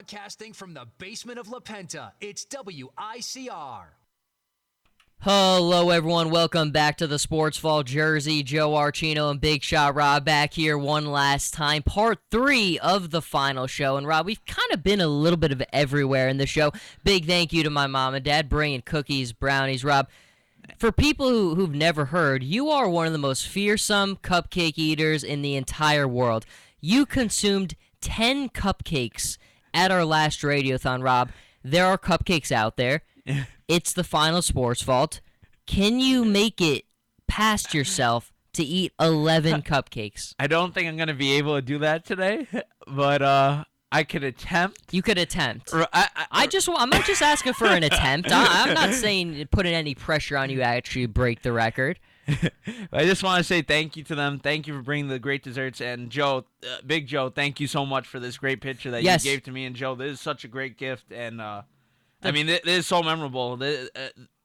Broadcasting from the basement of La Penta, it's WICR. Hello, everyone. Welcome back to the Sports Vault. Jersey, Joe Archino and Big Shot Rob back here one last time. Part 3 of the final show. And, Rob, we've kind of been a little bit of everywhere in the show. Big thank you to my mom and dad bringing cookies, brownies. Rob, for people who've never heard, you are one of the most fearsome cupcake eaters in the entire world. You consumed 10 cupcakes at our last Radiothon, Rob. There are cupcakes out there. It's the final Sports Vault. Can you make it past yourself to eat 11 cupcakes? I don't think I'm going to be able to do that today, but I could attempt. You could attempt. I'm not just asking for an attempt. I'm not saying putting any pressure on you to actually break the record. I just want to say thank you to them. Thank you for bringing the great desserts. And Joe, Big Joe, thank you so much for this great picture that you gave to me. And Joe, this is such a great gift. And I mean, this is so memorable. This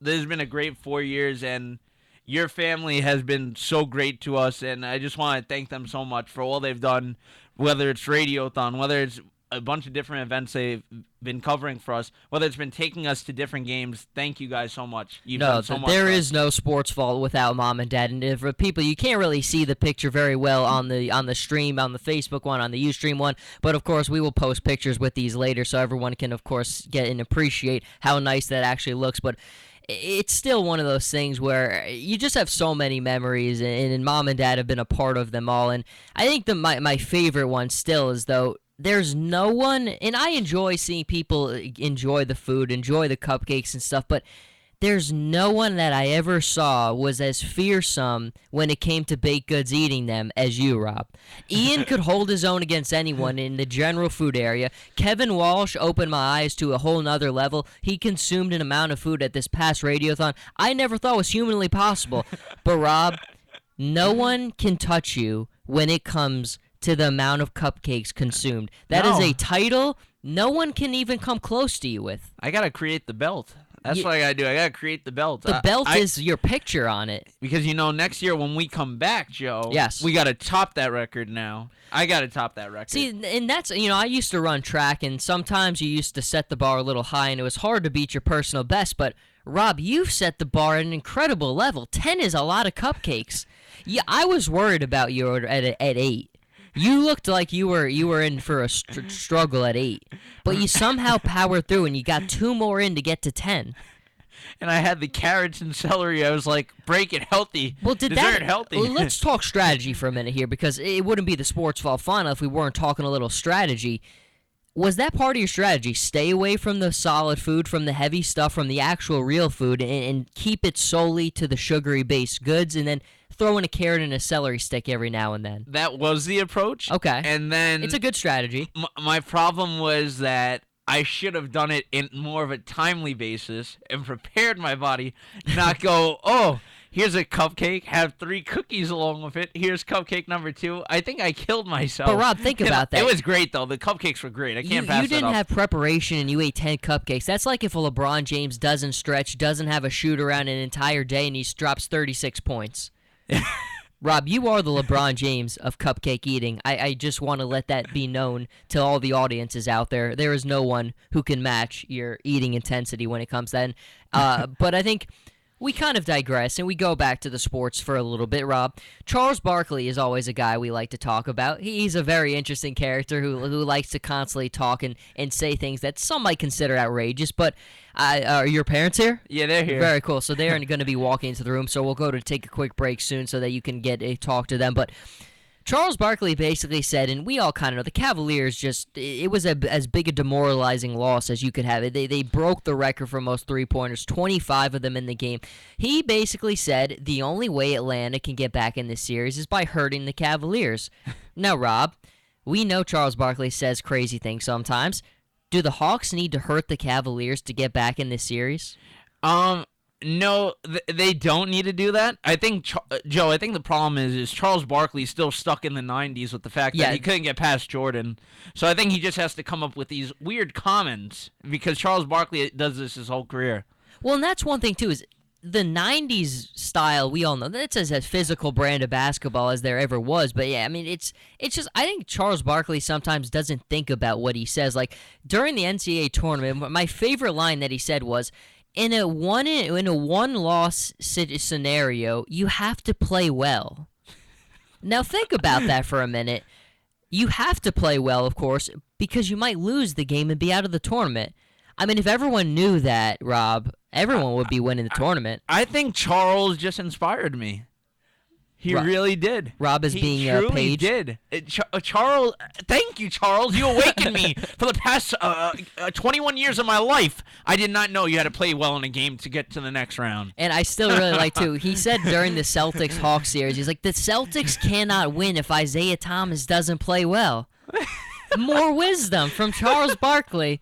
has been a great 4 years, and your family has been so great to us. And I just want to thank them so much for all they've done, whether it's Radiothon, whether it's a bunch of different events they've been covering for us, whether it's been taking us to different games. Thank you guys so much. You've done so much. There is no Sports Vault without Mom and Dad. And for people, you can't really see the picture very well on the stream, on the Facebook one, on the Ustream one. But of course, we will post pictures with these later, so everyone can, of course, get and appreciate how nice that actually looks. But it's still one of those things where you just have so many memories, and Mom and Dad have been a part of them all. And I think my favorite one still is, though, there's no one, and I enjoy seeing people enjoy the food, enjoy the cupcakes and stuff, but there's no one that I ever saw was as fearsome when it came to baked goods eating them as you, Rob. Ian could hold his own against anyone in the general food area. Kevin Walsh opened my eyes to a whole nother level. He consumed an amount of food at this past Radiothon I never thought was humanly possible. But, Rob, no one can touch you when it comes to the amount of cupcakes consumed. That is a title no one can even come close to you with. I got to create the belt. That's what I got to do. I got to create the belt. The belt is your picture on it. Because, next year when we come back, Joe, yes, we got to top that record now. I got to top that record. See, and that's, I used to run track, and sometimes you used to set the bar a little high, and it was hard to beat your personal best, but Rob, you've set the bar at an incredible level. 10 is a lot of cupcakes. Yeah, I was worried about you at 8. You looked like you were in for a struggle at 8, but you somehow powered through, and you got 2 more in to get to 10. And I had the carrots and celery. I was like, break it healthy. Well, dessert healthy. Well, let's talk strategy for a minute here, because it wouldn't be the Sports Vault final if we weren't talking a little strategy. Was that part of your strategy? Stay away from the solid food, from the heavy stuff, from the actual real food, and keep it solely to the sugary-based goods, and then throw in a carrot and a celery stick every now and then? That was the approach. Okay. And then it's a good strategy. My problem was that I should have done it in more of a timely basis and prepared my body, not go, oh, here's a cupcake, have 3 cookies along with it. Here's cupcake number 2. I think I killed myself. But, Rob, think about that. It was great, though. The cupcakes were great. I can't pass that up. You didn't have preparation and you ate 10 cupcakes. That's like if a LeBron James doesn't stretch, doesn't have a shoot around an entire day, and he drops 36 points. Rob, you are the LeBron James of cupcake eating. I just want to let that be known to all the audiences out there. There is no one who can match your eating intensity when it comes to that. But I think we kind of digress, and we go back to the sports for a little bit, Rob. Charles Barkley is always a guy we like to talk about. He's a very interesting character who likes to constantly talk and say things that some might consider outrageous, but are your parents here? Yeah, they're here. Very cool. So they're going to be walking into the room, so we'll go to take a quick break soon so that you can get a talk to them. But Charles Barkley basically said, and we all kind of know, the Cavaliers it was as big a demoralizing loss as you could have. They broke the record for most three-pointers, 25 of them in the game. He basically said the only way Atlanta can get back in this series is by hurting the Cavaliers. Now, Rob, we know Charles Barkley says crazy things sometimes. Do the Hawks need to hurt the Cavaliers to get back in this series? No, they don't need to do that. I think, Joe, I think the problem is Charles Barkley's still stuck in the 90s with the fact that he couldn't get past Jordan. So I think he just has to come up with these weird comments because Charles Barkley does this his whole career. Well, and that's one thing, too, is the 90s style, we all know that's as physical brand of basketball as there ever was. But yeah, I mean, it's just, I think Charles Barkley sometimes doesn't think about what he says. Like during the NCAA tournament, my favorite line that he said was, in a one-loss scenario, you have to play well. Now think about that for a minute. You have to play well, of course, because you might lose the game and be out of the tournament. I mean, if everyone knew that, Rob, everyone would be winning the tournament. I think Charles just inspired me. He really did. Rob is being truly Paige. Did. Charles, thank you, Charles. You awakened me. For the past 21 years of my life, I did not know you had to play well in a game to get to the next round. And I still really like to. He said during the Celtics-Hawks series, he's like, the Celtics cannot win if Isaiah Thomas doesn't play well. More wisdom from Charles Barkley.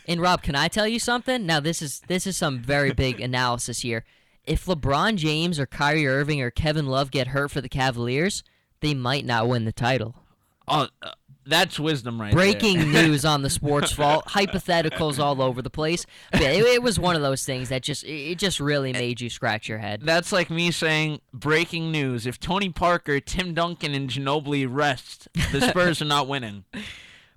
And Rob, can I tell you something? Now, this is some very big analysis here. If LeBron James or Kyrie Irving or Kevin Love get hurt for the Cavaliers, they might not win the title. Oh, that's wisdom right Breaking there. news on the Sports Vault. Hypotheticals all over the place. But yeah, it was one of those things that just really made you scratch your head. That's like me saying, breaking news. If Tony Parker, Tim Duncan, and Ginobili rest, the Spurs are not winning.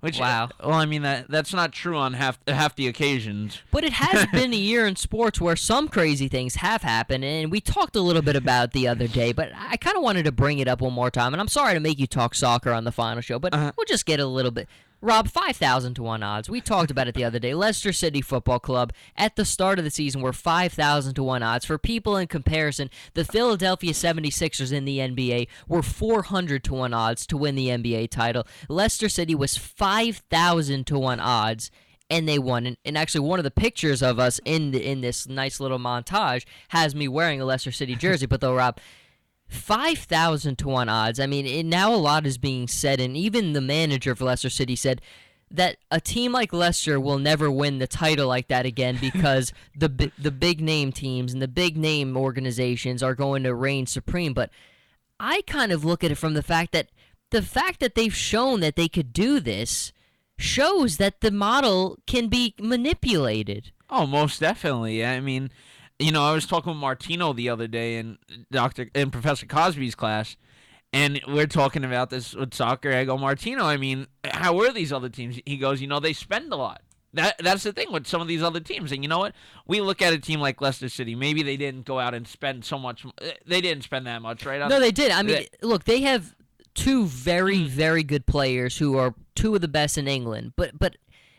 Which, wow. Well, I mean, that's not true on half the occasions. But it has been a year in sports where some crazy things have happened, and we talked a little bit about it the other day, but I kind of wanted to bring it up one more time, and I'm sorry to make you talk soccer on the final show, but we'll just get a little bit. Rob, 5,000 to 1 odds. We talked about it the other day. Leicester City Football Club at the start of the season were 5,000 to 1 odds. For people in comparison, the Philadelphia 76ers in the NBA were 400 to 1 odds to win the NBA title. Leicester City was 5,000 to 1 odds, and they won. And actually, one of the pictures of us in this nice little montage has me wearing a Leicester City jersey. But though, Rob, 5,000 to 1 odds. I mean, now a lot is being said, and even the manager of Leicester City said that a team like Leicester will never win the title like that again because the big name teams and the big name organizations are going to reign supreme. But I kind of look at it from the fact that they've shown that they could do this shows that the model can be manipulated. Oh, most definitely. I mean, you know, I was talking with Martino the other day in Professor Cosby's class, and we're talking about this with soccer. I go, Martino, I mean, how are these other teams? He goes, you know, they spend a lot. That's the thing with some of these other teams. And you know what? We look at a team like Leicester City. Maybe they didn't go out and spend so much. They didn't spend that much, right? No, they did. I mean, look, they have two very, very good players who are two of the best in England. But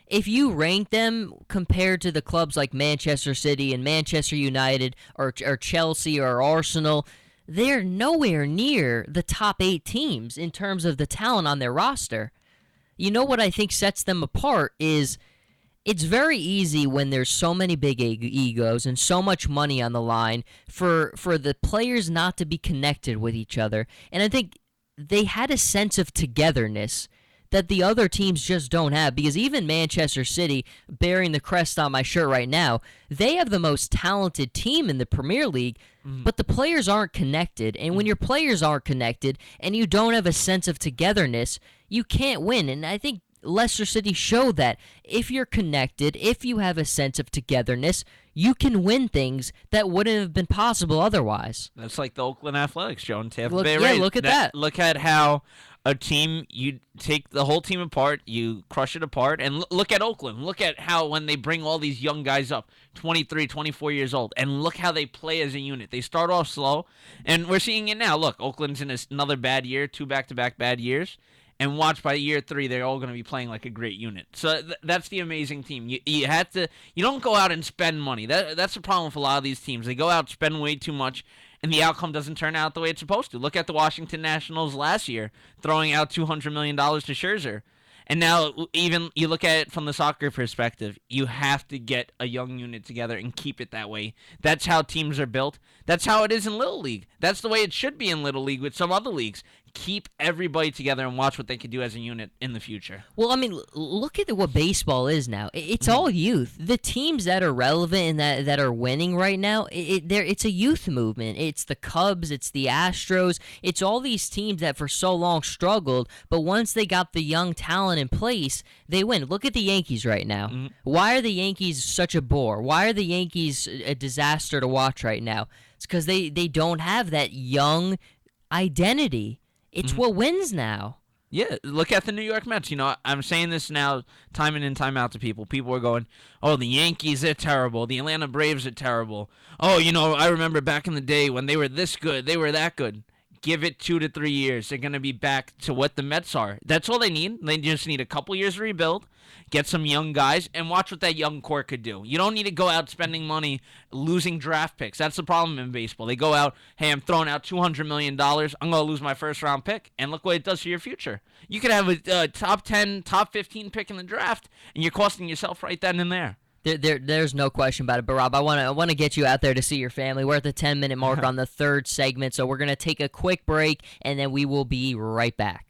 if you rank them compared to the clubs like Manchester City and Manchester United or Chelsea or Arsenal, they're nowhere near the top 8 teams in terms of the talent on their roster. You know what I think sets them apart is it's very easy when there's so many big egos and so much money on the line for the players not to be connected with each other. And I think they had a sense of togetherness that the other teams just don't have, because even Manchester City, bearing the crest on my shirt right now, they have the most talented team in the Premier League, but the players aren't connected. And when your players aren't connected and you don't have a sense of togetherness, you can't win. And I think Leicester City showed that if you're connected, if you have a sense of togetherness, you can win things that wouldn't have been possible otherwise. That's like the Oakland Athletics, Joe, and Tampa Bay Yeah, Rays. look at that. Look at how a team, you take the whole team apart, you crush it apart, and look at Oakland. Look at how when they bring all these young guys up, 23, 24 years old, and look how they play as a unit. They start off slow, and we're seeing it now. Look, Oakland's in another bad year, 2 back-to-back bad years, and watch by year 3, they're all going to be playing like a great unit. So that's the amazing team. You don't go out and spend money. That's the problem with a lot of these teams. They go out, spend way too much, and the outcome doesn't turn out the way it's supposed to. Look at the Washington Nationals last year, throwing out $200 million to Scherzer. And now, even you look at it from the soccer perspective, you have to get a young unit together and keep it that way. That's how teams are built. That's how it is in Little League. That's the way it should be in Little League with some other leagues. keep everybody together and watch what they can do as a unit in the future. Well, I mean, look at what baseball is now. It's all youth. The teams that are relevant and that are winning right now, it's a youth movement. It's the Cubs, it's the Astros, it's all these teams that for so long struggled, but once they got the young talent in place, they win. Look at the Yankees right now. Why are the Yankees such a bore? Why are the Yankees a disaster to watch right now? It's because they don't have that young identity. It's what wins now. Yeah, look at the New York Mets. I'm saying this now time in and time out to people. People are going, oh, the Yankees, they're terrible. The Atlanta Braves are terrible. Oh, I remember back in the day when they were this good, they were that good. Give it 2 to 3 years. They're going to be back to what the Mets are. That's all they need. They just need a couple years to rebuild, get some young guys, and watch what that young core could do. You don't need to go out spending money, losing draft picks. That's the problem in baseball. They go out, hey, I'm throwing out $200 million. I'm going to lose my first-round pick, and look what it does for your future. You could have a top 10, top 15 pick in the draft, and you're costing yourself right then and there. There's no question about it. But Rob, I want to get you out there to see your family. We're at the 10-minute mark on the third segment, so we're going to take a quick break, and then we will be right back.